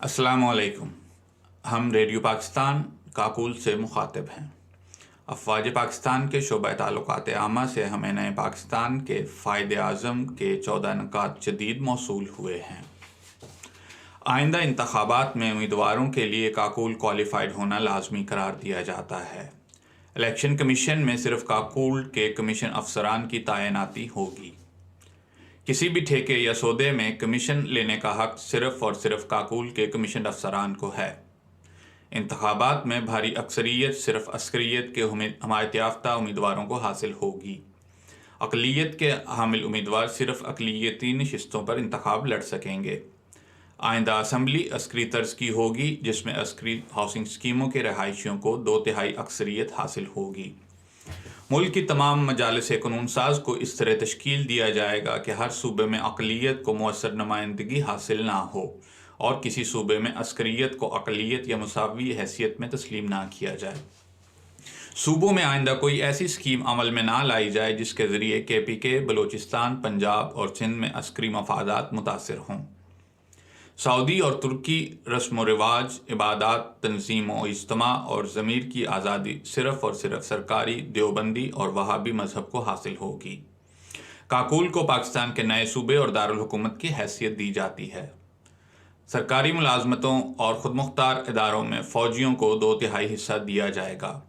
अस्सलाम वालेकुम। हम रेडियो पाकिस्तान काकुल से मुखातिब हैं। अफवाज पाकिस्तान के शोबा ताल्लुकात आमा से हमें नए पाकिस्तान के फ़ायदे आज़म के 14 नुकात जदीद मौसूल हुए हैं। आइंदा इंतखाबात में उम्मीदवारों के लिए काकुल क्वालिफाइड होना लाजमी करार दिया जाता है। इलेक्शन कमीशन में सिर्फ काकुल के कमीशन अफसरान की तैनाती होगी। किसी भी ठेके या सौदे में कमीशन लेने का हक सिर्फ और सिर्फ काकुल के कमीशन अफसरान को है। इंतखाबात में भारी अक्सरियत सिर्फ अस्करियत के हमायत याफ्ता उम्मीदवारों को हासिल होगी। अक़लियत के हामिल उम्मीदवार सिर्फ अक़लियती नशिस्तों पर इंतखाब लड़ सकेंगे। आइंदा असम्बली अस्करी तर्ज की होगी, जिसमें अस्करी हाउसिंग स्कीमों के रहायशियों को 2/3 अक्सरियत हासिल होगी। मुल्क की तमाम मजालिस कानून साज को इस तरह तश्कील दिया जाएगा कि हर सूबे में अक़लियत को मुअस्सर नुमाइंदगी हासिल ना हो और किसी सूबे में अस्करियत को अक़लियत या मुसावी हैसियत में तस्लीम ना किया जाए। सूबों में आइंदा कोई ऐसी स्कीम अमल में ना लाई जाए जिसके ज़रिए KPK, बलूचिस्तान, पंजाब और सिंध में अस्करी मफादात मुतासिर हों। सऊदी और तुर्की रस्म व रिवाज, इबादत, तंजीमों, इज्तिमा और ज़मीर की आज़ादी सिर्फ़ और सिर्फ सरकारी देवबंदी और वहाबी मज़हब को हासिल होगी। काकुल को पाकिस्तान के नए सूबे और दारुल हुकूमत की हैसियत दी जाती है। सरकारी मुलाजमतों और ख़ुद मुख्तार इदारों में फ़ौजियों को 2/3 हिस्सा दिया जाएगा।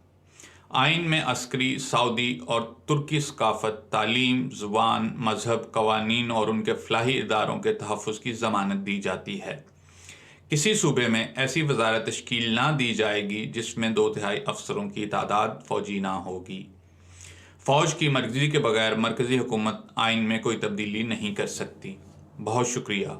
आइन में अस्करी, सऊदी और तुर्की सकाफ़त, तालीम, ज़ुबान, मज़हब, कवानीन और उनके फ़लाही इदारों के तहफ़्फ़ुज़ की ज़मानत दी जाती है। किसी सूबे में ऐसी वज़ारत तश्कील ना दी जाएगी जिसमें 2/3 अफसरों की तादाद फ़ौजी ना होगी। फ़ौज की मर्ज़ी के बगैर मरकज़ी हुकूमत आइन में कोई तब्दीली नहीं कर सकती। बहुत शुक्रिया।